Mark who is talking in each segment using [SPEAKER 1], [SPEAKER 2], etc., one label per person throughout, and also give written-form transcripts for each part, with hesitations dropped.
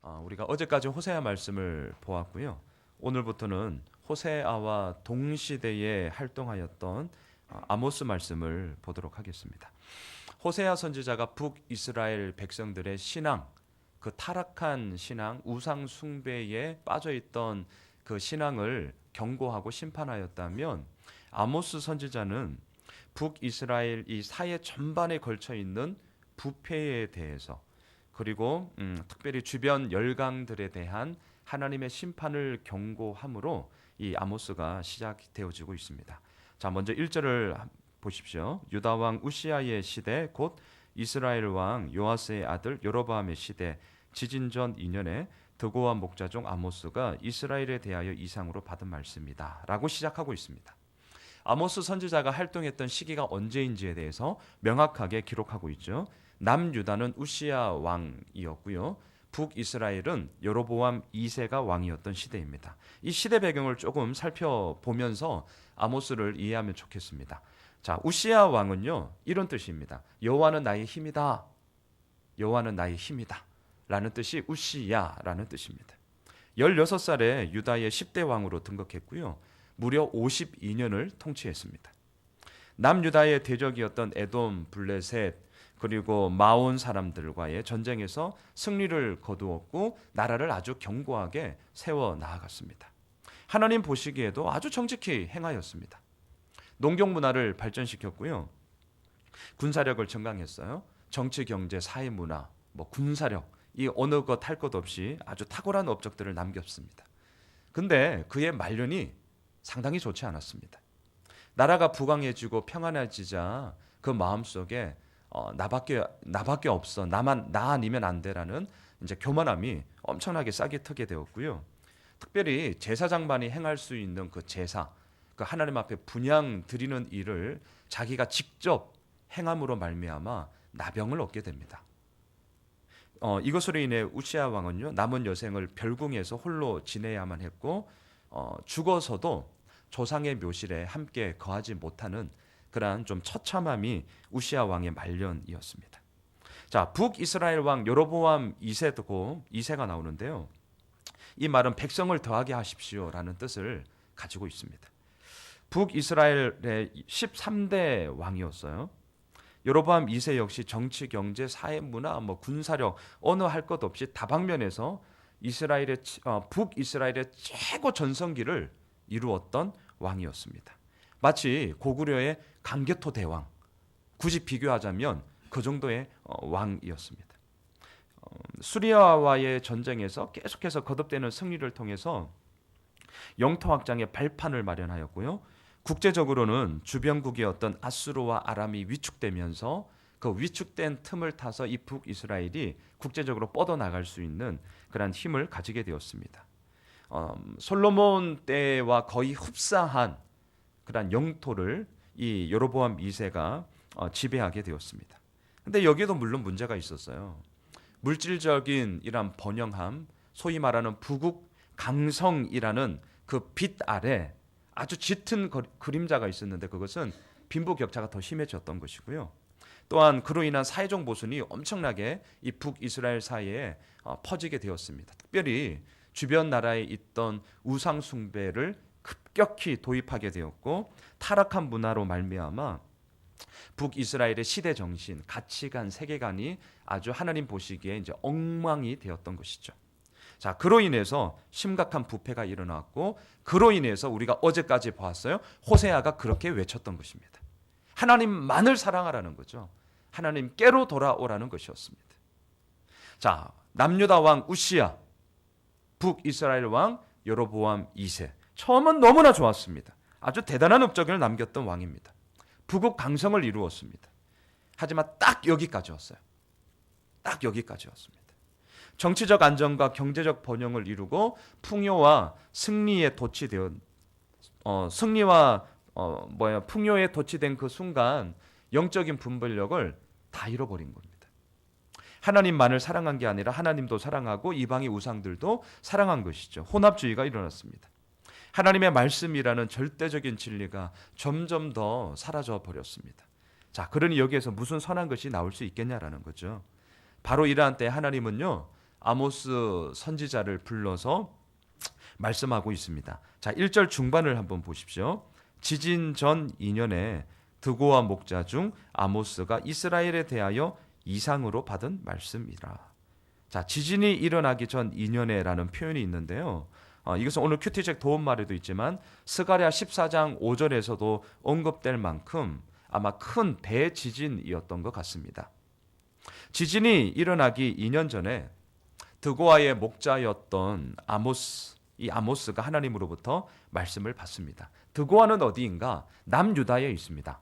[SPEAKER 1] 우리가 어제까지 호세아 말씀을 보았고요. 오늘부터는 호세아와 동시대에 활동하였던 아모스 말씀을 보도록 하겠습니다. 호세아 선지자가 북이스라엘 백성들의 신앙, 그 타락한 신앙, 우상 숭배에 빠져있던 그 신앙을 경고하고 심판하였다면, 아모스 선지자는 북이스라엘 이 사회 전반에 걸쳐 있는 부패에 대해서, 그리고 특별히 주변 열강들에 대한 하나님의 심판을 경고함으로 이 아모스가 시작되어지고 있습니다. 자, 먼저 1절을 보십시오. 유다 왕 우시아의 시대, 곧 이스라엘 왕 요아스의 아들 여로보암의 시대, 지진 전 2년에 드고와 목자 중 아모스가 이스라엘에 대하여 이상으로 받은 말씀이다 라고 시작하고 있습니다. 아모스 선지자가 활동했던 시기가 언제인지에 대해서 명확하게 기록하고 있죠. 남유다는 우시아 왕이었고요. 북이스라엘은 여로보암 2세가 왕이었던 시대입니다. 이 시대 배경을 조금 살펴보면서 아모스를 이해하면 좋겠습니다. 자, 우시아 왕은요, 이런 뜻입니다. 여호와는 나의 힘이다. 여호와는 나의 힘이다 라는 뜻이 우시야라는 뜻입니다. 16살에 유다의 10대 왕으로 등극했고요. 무려 52년을 통치했습니다. 남유다의 대적이었던 에돔, 블레셋, 그리고 마온 사람들과의 전쟁에서 승리를 거두었고 나라를 아주 견고하게 세워 나아갔습니다. 하나님 보시기에도 아주 정직히 행하였습니다. 농경 문화를 발전시켰고요. 군사력을 증강했어요. 정치, 경제, 사회 문화, 군사력, 이 어느 것 할 것 없이 아주 탁월한 업적들을 남겼습니다. 근데 그의 말년이 상당히 좋지 않았습니다. 나라가 부강해지고 평안해지자 그 마음속에 나밖에 없어, 나 아니면 안 돼라는 이제 교만함이 엄청나게 싹이 트게 되었고요. 특별히 제사장만이 행할 수 있는 그 제사, 그 하나님 앞에 분향 드리는 일을 자기가 직접 행함으로 말미암아 나병을 얻게 됩니다. 이것으로 인해 우시아 왕은요, 남은 여생을 별궁에서 홀로 지내야만 했고, 죽어서도 조상의 묘실에 함께 거하지 못하는 그러한 좀 처참함이 우시아 왕의 말년이었습니다. 자, 북이스라엘 왕 여로보암 2세가 나오는데요. 이 말은 백성을 더하게 하십시오라는 뜻을 가지고 있습니다. 북이스라엘의 13대 왕이었어요. 여로보암 2세 역시 정치, 경제, 사회, 문화, 군사력 어느 할 것 없이 다방면에서 북이스라엘의 최고 전성기를 이루었던 왕이었습니다. 마치 고구려의 강개토 대왕, 굳이 비교하자면 그 정도의 왕이었습니다. 수리아와의 전쟁에서 계속해서 거듭되는 승리를 통해서 영토 확장의 발판을 마련하였고요. 국제적으로는 주변국이었던 아수르와 아람이 위축되면서 그 위축된 틈을 타서 이 북이스라엘이 국제적으로 뻗어나갈 수 있는 그런 힘을 가지게 되었습니다. 솔로몬 때와 거의 흡사한 그런 영토를 이 여로보암 2세가 지배하게 되었습니다. 근데 여기에도 물론 문제가 있었어요. 물질적인 이런 번영함, 소위 말하는 부국 강성이라는 그 빛 아래 아주 짙은 그림자가 있었는데 그것은 빈부격차가 더 심해졌던 것이고요. 또한 그로 인한 사회적 모순이 엄청나게 이 북이스라엘 사이에 퍼지게 되었습니다. 특별히 주변 나라에 있던 우상 숭배를 급격히 도입하게 되었고 타락한 문화로 말미암아 북이스라엘의 시대 정신, 가치관, 세계관이 아주 하나님 보시기에 이제 엉망이 되었던 것이죠. 자, 그로 인해서 심각한 부패가 일어났고 그로 인해서 우리가 어제까지 보았어요. 호세아가 그렇게 외쳤던 것입니다. 하나님만을 사랑하라는 거죠. 하나님께로 돌아오라는 것이었습니다. 자, 남유다 왕 우시야, 북이스라엘 왕 여로보암 2세. 처음은 너무나 좋았습니다. 아주 대단한 업적을 남겼던 왕입니다. 부국 강성을 이루었습니다. 하지만 딱 여기까지 왔어요. 딱 여기까지 왔습니다. 정치적 안정과 경제적 번영을 이루고 풍요와 승리에 도취되어 풍요에 도취된 그 순간 영적인 분별력을 다 잃어버린 겁니다. 하나님만을 사랑한 게 아니라 하나님도 사랑하고 이방의 우상들도 사랑한 것이죠. 혼합주의가 일어났습니다. 하나님의 말씀이라는 절대적인 진리가 점점 더 사라져 버렸습니다. 자, 그러니 여기에서 무슨 선한 것이 나올 수 있겠냐라는 거죠. 바로 이러한 때 하나님은요, 아모스 선지자를 불러서 말씀하고 있습니다. 자, 1절 중반을 한번 보십시오. 지진 전 2년에 드고와 목자 중 아모스가 이스라엘에 대하여 이상으로 받은 말씀이라. 자, 지진이 일어나기 전 2년에라는 표현이 있는데요. 이것은 오늘 큐티책 도움말에도 있지만 스가랴 14장 5절에서도 언급될 만큼 아마 큰 대지진이었던 것 같습니다. 지진이 일어나기 2년 전에 드고아의 목자였던 이 아모스가 하나님으로부터 말씀을 받습니다. 드고아는 어디인가? 남유다에 있습니다.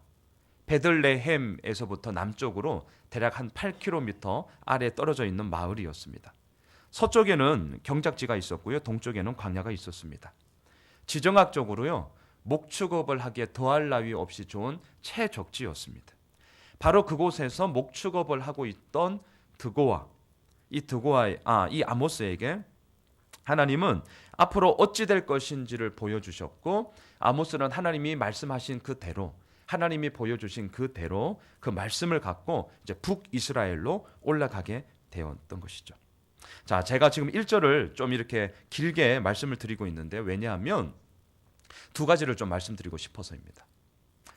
[SPEAKER 1] 베들레헴에서부터 남쪽으로 대략 한 8km 아래 떨어져 있는 마을이었습니다. 서쪽에는 경작지가 있었고요. 동쪽에는 광야가 있었습니다. 지정학적으로요, 목축업을 하기에 더할 나위 없이 좋은 최적지였습니다. 바로 그곳에서 목축업을 하고 있던 이 아모스에게 하나님은 앞으로 어찌 될 것인지를 보여주셨고, 아모스는 하나님이 말씀하신 그대로, 하나님이 보여주신 그대로 그 말씀을 갖고 이제 북이스라엘로 올라가게 되었던 것이죠. 자, 제가 지금 1절을 좀 이렇게 길게 말씀을 드리고 있는데, 왜냐하면 두 가지를 좀 말씀드리고 싶어서입니다.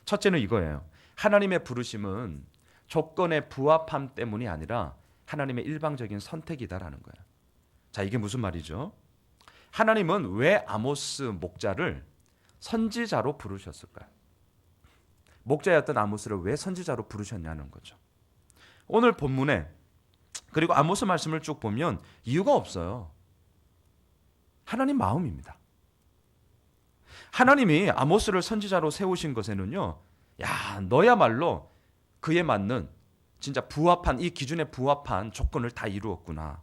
[SPEAKER 1] 첫째는 이거예요. 하나님의 부르심은 조건의 부합함 때문이 아니라 하나님의 일방적인 선택이다라는 거예요. 자, 이게 무슨 말이죠? 하나님은 왜 아모스 목자를 선지자로 부르셨을까요? 목자였던 아모스를 왜 선지자로 부르셨냐는 거죠. 오늘 본문에 그리고 아모스 말씀을 쭉 보면 이유가 없어요. 하나님 마음입니다. 하나님이 아모스를 선지자로 세우신 것에는요, 야, 너야말로 그에 맞는 진짜 부합한, 이 기준에 부합한 조건을 다 이루었구나.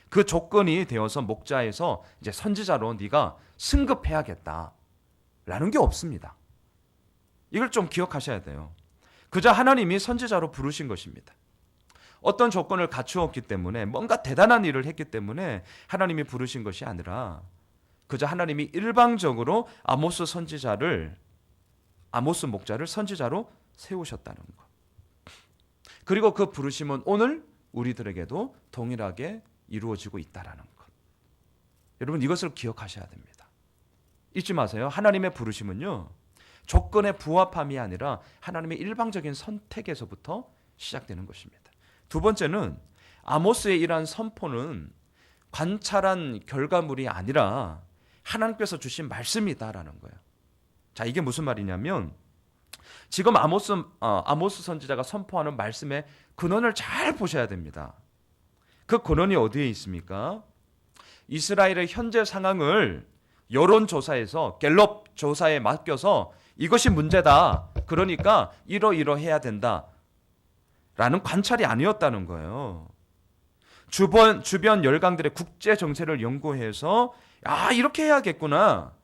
[SPEAKER 1] 그 조건이 되어서 목자에서 이제 선지자로 네가 승급해야겠다 라는 게 없습니다. 이걸 좀 기억하셔야 돼요. 그저 하나님이 선지자로 부르신 것입니다. 어떤 조건을 갖추었기 때문에, 뭔가 대단한 일을 했기 때문에 하나님이 부르신 것이 아니라 그저 하나님이 일방적으로 아모스 목자를 선지자로 세우셨다는 것. 그리고 그 부르심은 오늘 우리들에게도 동일하게 이루어지고 있다는 것. 여러분, 이것을 기억하셔야 됩니다. 잊지 마세요. 하나님의 부르심은요, 조건의 부합함이 아니라 하나님의 일방적인 선택에서부터 시작되는 것입니다. 두 번째는 아모스의 이러한 선포는 관찰한 결과물이 아니라 하나님께서 주신 말씀이다라는 거예요. 자, 이게 무슨 말이냐면 지금 아모스 선지자가 선포하는 말씀의 근원을 잘 보셔야 됩니다. 그 근원이 어디에 있습니까? 이스라엘의 현재 상황을 여론조사에서 갤럽 조사에 맡겨서 이것이 문제다, 그러니까 이러이러해야 된다 라는 관찰이 아니었다는 거예요. 주변 열강들의 국제 정세를 연구해서 이렇게 해야겠구나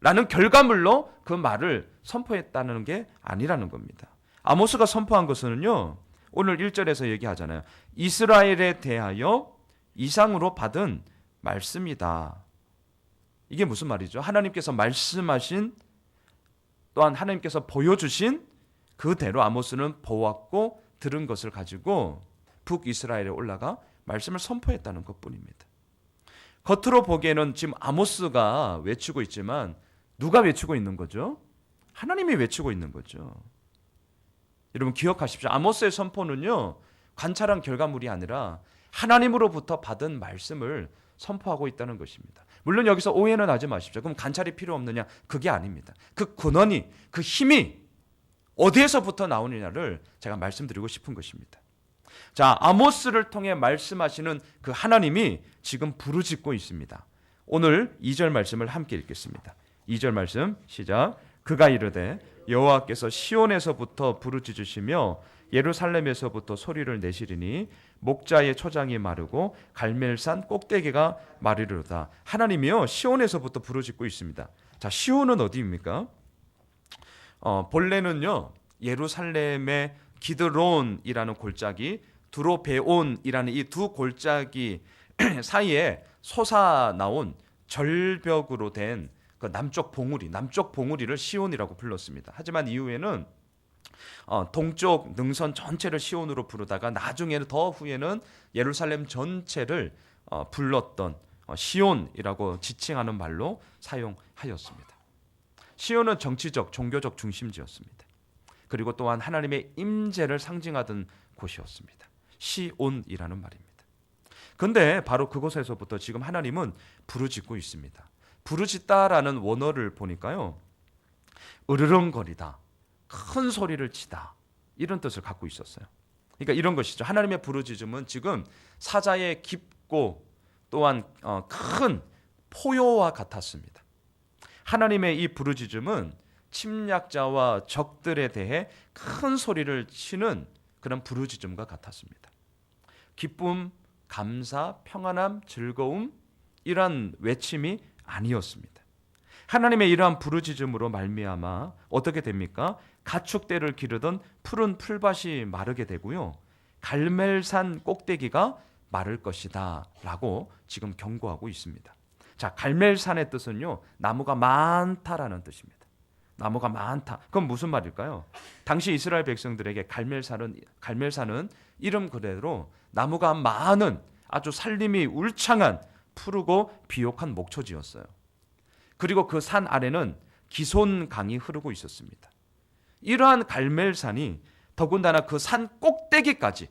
[SPEAKER 1] 라는 결과물로 그 말을 선포했다는 게 아니라는 겁니다. 아모스가 선포한 것은요, 오늘 1절에서 얘기하잖아요. 이스라엘에 대하여 이상으로 받은 말씀이다. 이게 무슨 말이죠? 하나님께서 말씀하신, 또한 하나님께서 보여주신 그대로 아모스는 보았고 들은 것을 가지고 북이스라엘에 올라가 말씀을 선포했다는 것뿐입니다. 겉으로 보기에는 지금 아모스가 외치고 있지만 누가 외치고 있는 거죠? 하나님이 외치고 있는 거죠. 여러분 기억하십시오. 아모스의 선포는요, 관찰한 결과물이 아니라 하나님으로부터 받은 말씀을 선포하고 있다는 것입니다. 물론 여기서 오해는 하지 마십시오. 그럼 관찰이 필요 없느냐? 그게 아닙니다. 그 근원이, 그 힘이 어디에서부터 나오느냐를 제가 말씀드리고 싶은 것입니다. 자, 아모스를 통해 말씀하시는 그 하나님이 지금 부르짖고 있습니다. 오늘 2절 말씀을 함께 읽겠습니다. 2절 말씀 시작. 그가 이르되 여호와께서 시온에서부터 부르짖으시며 예루살렘에서부터 소리를 내시리니 목자의 초장이 마르고 갈멜산 꼭대기가 마르리로다. 하나님이요, 시온에서부터 부르짖고 있습니다. 자, 시온은 어디입니까? 본래는요, 예루살렘의 기드론이라는 골짜기, 두로베온이라는 이 두 골짜기 사이에 솟아나온 절벽으로 된 그 남쪽 봉우리를 시온이라고 불렀습니다. 하지만 이후에는 동쪽 능선 전체를 시온으로 부르다가 나중에는 더 후에는 예루살렘 전체를 불렀던 시온이라고 지칭하는 말로 사용하였습니다. 시온은 정치적, 종교적 중심지였습니다. 그리고 또한 하나님의 임재를 상징하던 곳이었습니다. 시온이라는 말입니다. 근데 바로 그곳에서부터 지금 하나님은 부르짖고 있습니다. 부르짖다라는 원어를 보니까요, 으르렁거리다, 큰 소리를 치다, 이런 뜻을 갖고 있었어요. 그러니까 이런 것이죠. 하나님의 부르짖음은 지금 사자의 깊고 또한 큰 포효와 같았습니다. 하나님의 이 부르짖음은 침략자와 적들에 대해 큰 소리를 치는 그런 부르짖음과 같았습니다. 기쁨, 감사, 평안함, 즐거움, 이러한 외침이 아니었습니다. 하나님의 이러한 부르짖음으로 말미암아 어떻게 됩니까? 가축대를 기르던 푸른 풀밭이 마르게 되고요, 갈멜산 꼭대기가 마를 것이다 라고 지금 경고하고 있습니다. 자, 갈멜산의 뜻은요, 나무가 많다라는 뜻입니다. 나무가 많다. 그건 무슨 말일까요? 당시 이스라엘 백성들에게 갈멜산은 이름 그대로 나무가 많은 아주 살림이 울창한 푸르고 비옥한 목초지였어요. 그리고 그 산 아래는 기손강이 흐르고 있었습니다. 이러한 갈멜산이 더군다나 그 산 꼭대기까지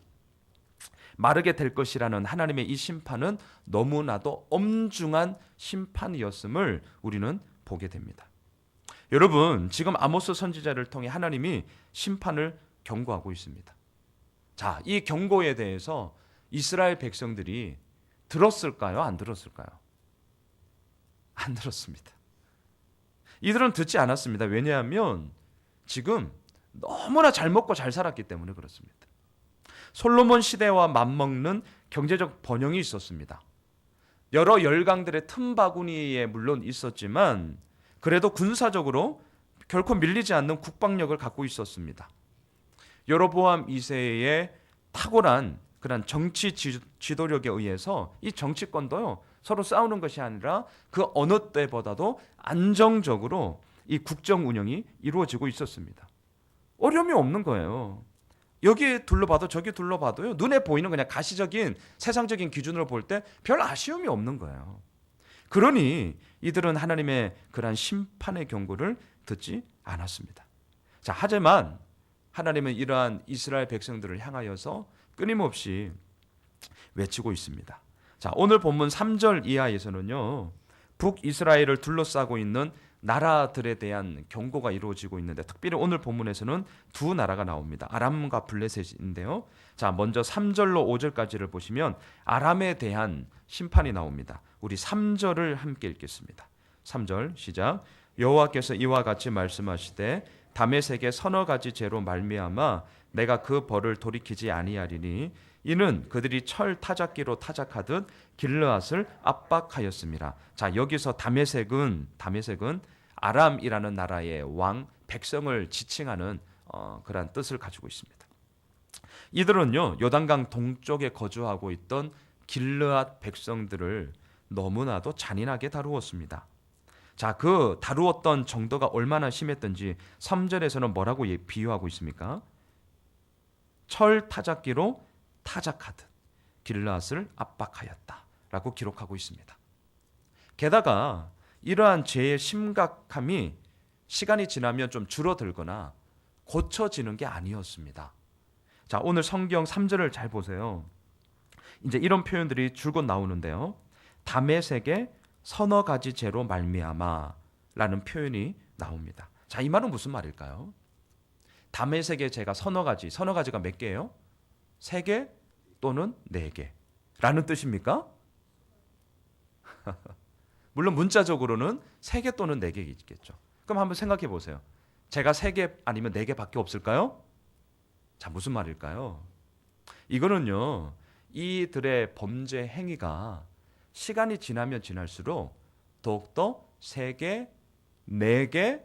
[SPEAKER 1] 마르게 될 것이라는 하나님의 이 심판은 너무나도 엄중한 심판이었음을 우리는 보게 됩니다. 여러분, 지금 아모스 선지자를 통해 하나님이 심판을 경고하고 있습니다. 자, 이 경고에 대해서 이스라엘 백성들이 들었을까요? 안 들었을까요? 안 들었습니다. 이들은 듣지 않았습니다. 왜냐하면 지금 너무나 잘 먹고 잘 살았기 때문에 그렇습니다. 솔로몬 시대와 맞먹는 경제적 번영이 있었습니다. 여러 열강들의 틈바구니에 물론 있었지만 그래도 군사적으로 결코 밀리지 않는 국방력을 갖고 있었습니다. 여로보암 2세의 탁월한 그런 정치 지도력에 의해서 이 정치권도요, 서로 싸우는 것이 아니라 그 어느 때보다도 안정적으로 이 국정 운영이 이루어지고 있었습니다. 어려움이 없는 거예요. 여기 둘러봐도 저기 둘러봐도요, 눈에 보이는 그냥 가시적인 세상적인 기준으로 볼 때 별 아쉬움이 없는 거예요. 그러니 이들은 하나님의 그러한 심판의 경고를 듣지 않았습니다. 자, 하지만 하나님은 이러한 이스라엘 백성들을 향하여서 끊임없이 외치고 있습니다. 자, 오늘 본문 3절 이하에서는요, 북이스라엘을 둘러싸고 있는 나라들에 대한 경고가 이루어지고 있는데, 특별히 오늘 본문에서는 두 나라가 나옵니다. 아람과 블레셋인데요. 자, 먼저 3절로 5절까지를 보시면 아람에 대한 심판이 나옵니다. 우리 3절을 함께 읽겠습니다. 3절 시작. 여호와께서 이와 같이 말씀하시되 다메섹의 서너 가지 죄로 말미암아 내가 그 벌을 돌이키지 아니하리니 이는 그들이 철 타작기로 타작하듯 길르앗을 압박하였습니다. 자, 여기서 다메섹은 아람이라는 나라의 왕 백성을 지칭하는 그러한 뜻을 가지고 있습니다. 이들은요, 요단강 동쪽에 거주하고 있던 길르앗 백성들을 너무나도 잔인하게 다루었습니다. 자, 그 다루었던 정도가 얼마나 심했던지 3절에서는 뭐라고 비유하고 있습니까? 철 타작기로 타작하듯 길르앗을 압박하였다라고 기록하고 있습니다. 게다가 이러한 죄의 심각함이 시간이 지나면 좀 줄어들거나 고쳐지는 게 아니었습니다. 자, 오늘 성경 3절을 잘 보세요. 이제 이런 표현들이 줄곧 나오는데요. 다메섹의 서너 가지 죄로 말미암아 라는 표현이 나옵니다. 자, 이 말은 무슨 말일까요? 다메섹의 죄가 서너 가지가 몇 개예요? 3개 또는 4개 라는 뜻입니까? 물론 문자적으로는 3개 또는 4개 있겠죠. 그럼 한번 생각해 보세요. 죄가 3개 아니면 4개 밖에 없을까요? 자, 무슨 말일까요? 이거는요, 이들의 범죄 행위가 시간이 지나면 지날수록 더욱더 3개, 4개,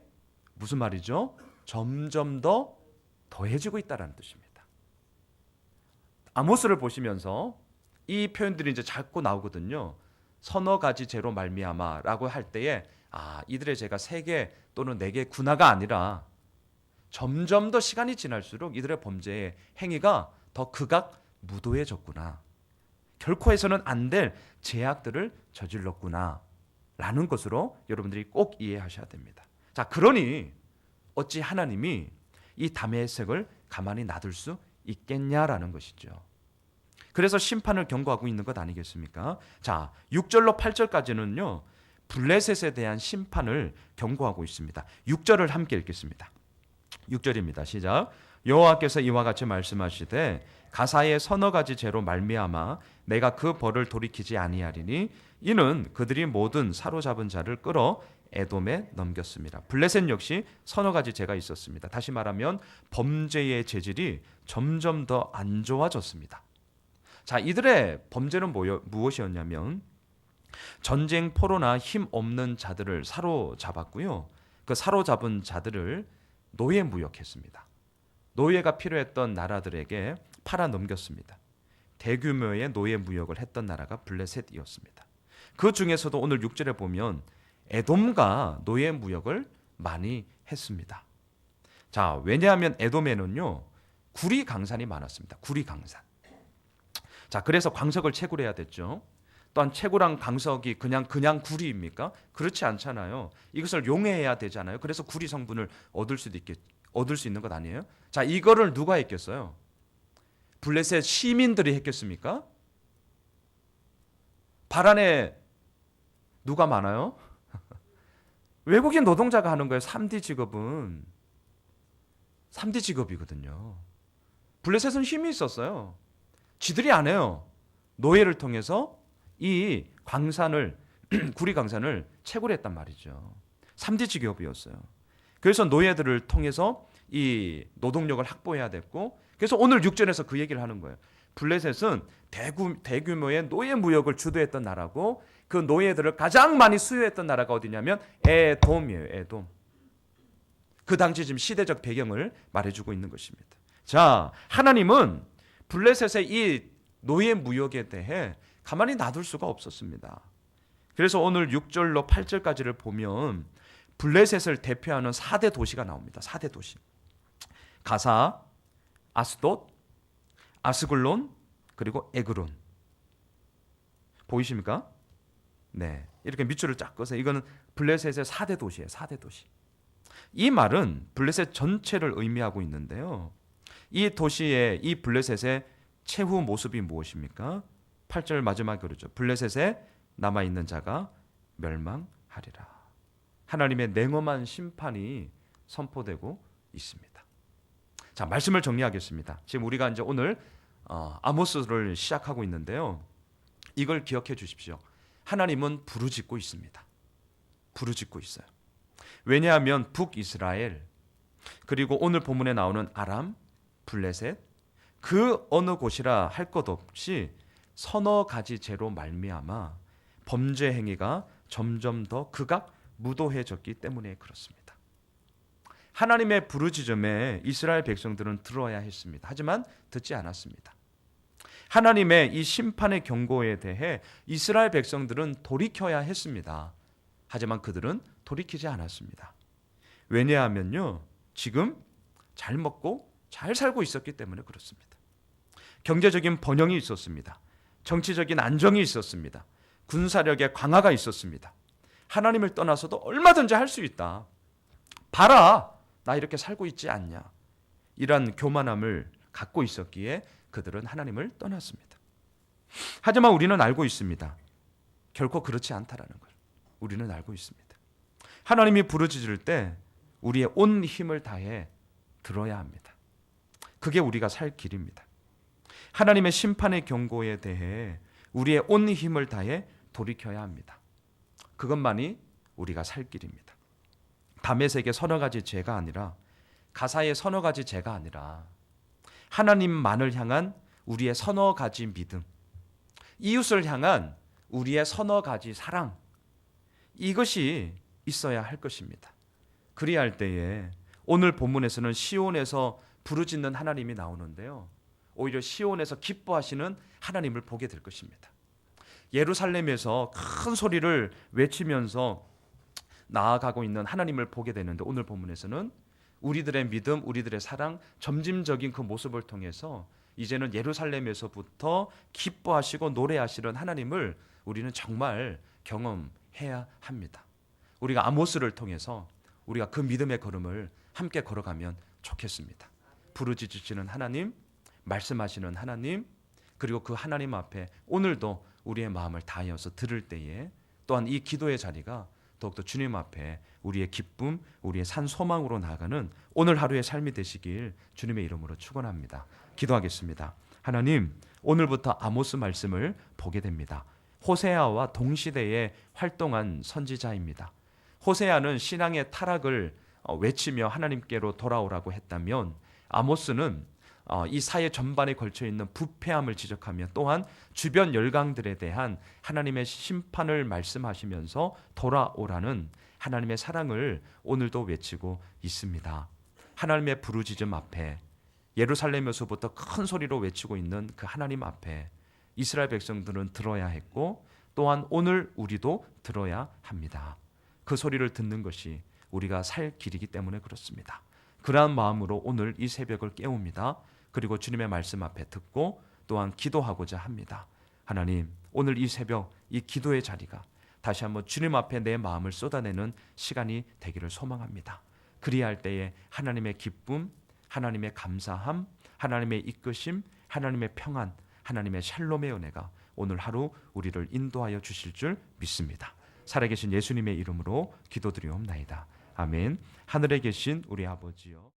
[SPEAKER 1] 무슨 말이죠? 점점 더 더해지고 있다는 뜻입니다. 아모스를 보시면서 이 표현들이 이제 자꾸 나오거든요. 서너 가지 죄로 말미암아라고 할 때에 이들의 죄가 3개 또는 4개 군화가 아니라 점점 더 시간이 지날수록 이들의 범죄의 행위가 더 극악무도해졌구나. 결코 해서는 안 될 죄악들을 저질렀구나 라는 것으로 여러분들이 꼭 이해하셔야 됩니다. 자, 그러니 어찌 하나님이 이 다메섹을 가만히 놔둘 수 있겠냐라는 것이죠. 그래서 심판을 경고하고 있는 것 아니겠습니까? 자, 6절로 8절까지는요, 블레셋에 대한 심판을 경고하고 있습니다. 6절을 함께 읽겠습니다. 6절입니다. 시작. 여호와께서 이와 같이 말씀하시되 가사의 서너 가지 죄로 말미암아 내가 그 벌을 돌이키지 아니하리니 이는 그들이 모든 사로잡은 자를 끌어 에돔에 넘겼습니다. 블레셋 역시 서너 가지 죄가 있었습니다. 다시 말하면 범죄의 재질이 점점 더 안 좋아졌습니다. 자, 이들의 범죄는 무엇이었냐면 전쟁 포로나 힘 없는 자들을 사로잡았고요. 그 사로잡은 자들을 노예 무역했습니다. 노예가 필요했던 나라들에게 팔아 넘겼습니다. 대규모의 노예 무역을 했던 나라가 블레셋이었습니다. 그 중에서도 오늘 6절에 보면 에돔과 노예 무역을 많이 했습니다. 자, 왜냐하면 에돔에는요, 구리 강산이 많았습니다. 구리 강산. 자, 그래서 광석을 채굴해야 됐죠. 또한 채굴한 광석이 그냥 구리입니까? 그렇지 않잖아요. 이것을 용해해야 되잖아요. 그래서 구리 성분을 얻을 수 있는 것 아니에요? 자, 이거를 누가 했겠어요? 블레셋 시민들이 했겠습니까? 바란에 누가 많아요? 외국인 노동자가 하는 거예요. 3D 직업은 3D 직업이거든요. 블레셋은 힘이 있었어요. 지들이 안 해요. 노예를 통해서 이 광산을 구리 강산을 채굴했단 말이죠. 3D 직업이었어요. 그래서 노예들을 통해서 이 노동력을 확보해야 됐고, 그래서 오늘 6절에서 그 얘기를 하는 거예요. 블레셋은 대규모의 노예 무역을 주도했던 나라고, 그 노예들을 가장 많이 수요했던 나라가 어디냐면 에돔이에요. 에돔. 그 당시 지금 시대적 배경을 말해주고 있는 것입니다. 자, 하나님은 블레셋의 이 노예 무역에 대해 가만히 놔둘 수가 없었습니다. 그래서 오늘 6절로 8절까지를 보면 블레셋을 대표하는 4대 도시가 나옵니다. 4대 도시. 가사, 아스돗, 아스글론, 그리고 에그론. 보이십니까? 네, 이렇게 밑줄을 쫙 그어서 이거는 블레셋의 4대 도시예요. 4대 도시. 이 말은 블레셋 전체를 의미하고 있는데요. 이 도시의 이 블레셋의 최후 모습이 무엇입니까? 8절 마지막에 그러죠. 블레셋에 남아있는 자가 멸망하리라. 하나님의 냉엄한 심판이 선포되고 있습니다. 자, 말씀을 정리하겠습니다. 지금 우리가 이제 오늘 아모스를 시작하고 있는데요. 이걸 기억해 주십시오. 하나님은 부르짖고 있습니다. 부르짖고 있어요. 왜냐하면 북이스라엘, 그리고 오늘 본문에 나오는 아람, 블레셋, 그 어느 곳이라 할 것 없이 서너 가지 죄로 말미암아 범죄 행위가 점점 더 극악무도해졌기 때문에 그렇습니다. 하나님의 부르짖음에 이스라엘 백성들은 들어야 했습니다. 하지만 듣지 않았습니다. 하나님의 이 심판의 경고에 대해 이스라엘 백성들은 돌이켜야 했습니다. 하지만 그들은 돌이키지 않았습니다. 왜냐하면요, 지금 잘 먹고 잘 살고 있었기 때문에 그렇습니다. 경제적인 번영이 있었습니다. 정치적인 안정이 있었습니다. 군사력의 강화가 있었습니다. 하나님을 떠나서도 얼마든지 할 수 있다. 봐라, 나 이렇게 살고 있지 않냐. 이런 교만함을 갖고 있었기에 그들은 하나님을 떠났습니다. 하지만 우리는 알고 있습니다. 결코 그렇지 않다라는 걸 우리는 알고 있습니다. 하나님이 부르짖을 때 우리의 온 힘을 다해 들어야 합니다. 그게 우리가 살 길입니다. 하나님의 심판의 경고에 대해 우리의 온 힘을 다해 돌이켜야 합니다. 그것만이 우리가 살 길입니다. 다메섹의 서너 가지 죄가 아니라, 가사의 서너 가지 죄가 아니라 하나님만을 향한 우리의 서너 가지 믿음, 이웃을 향한 우리의 서너 가지 사랑, 이것이 있어야 할 것입니다. 그리할 때에 오늘 본문에서는 시온에서 부르짖는 하나님이 나오는데요, 오히려 시온에서 기뻐하시는 하나님을 보게 될 것입니다. 예루살렘에서 큰 소리를 외치면서 나아가고 있는 하나님을 보게 되는데, 오늘 본문에서는 우리들의 믿음, 우리들의 사랑, 점진적인 그 모습을 통해서 이제는 예루살렘에서부터 기뻐하시고 노래하시는 하나님을 우리는 정말 경험해야 합니다. 우리가 아모스를 통해서 우리가 그 믿음의 걸음을 함께 걸어가면 좋겠습니다. 부르짖으시는 하나님, 말씀하시는 하나님, 그리고 그 하나님 앞에 오늘도 우리의 마음을 다하여서 들을 때에 또한 이 기도의 자리가 더욱더 주님 앞에 우리의 기쁨, 우리의 산 소망으로 나아가는 오늘 하루의 삶이 되시길 주님의 이름으로 축원합니다. 기도하겠습니다. 하나님, 오늘부터 아모스 말씀을 보게 됩니다. 호세아와 동시대에 활동한 선지자입니다. 호세아는 신앙의 타락을 외치며 하나님께로 돌아오라고 했다면, 아모스는 이 사회 전반에 걸쳐 있는 부패함을 지적하며 또한 주변 열강들에 대한 하나님의 심판을 말씀하시면서 돌아오라는 하나님의 사랑을 오늘도 외치고 있습니다. 하나님의 부르짖음 앞에, 예루살렘에서부터 큰 소리로 외치고 있는 그 하나님 앞에 이스라엘 백성들은 들어야 했고, 또한 오늘 우리도 들어야 합니다. 그 소리를 듣는 것이 우리가 살 길이기 때문에 그렇습니다. 그러한 마음으로 오늘 이 새벽을 깨웁니다. 그리고 주님의 말씀 앞에 듣고 또한 기도하고자 합니다. 하나님, 오늘 이 새벽 이 기도의 자리가 다시 한번 주님 앞에 내 마음을 쏟아내는 시간이 되기를 소망합니다. 그리할 때에 하나님의 기쁨, 하나님의 감사함, 하나님의 이끄심, 하나님의 평안, 하나님의 샬롬의 은혜가 오늘 하루 우리를 인도하여 주실 줄 믿습니다. 살아계신 예수님의 이름으로 기도드리옵나이다. 아멘. 하늘에 계신 우리 아버지요.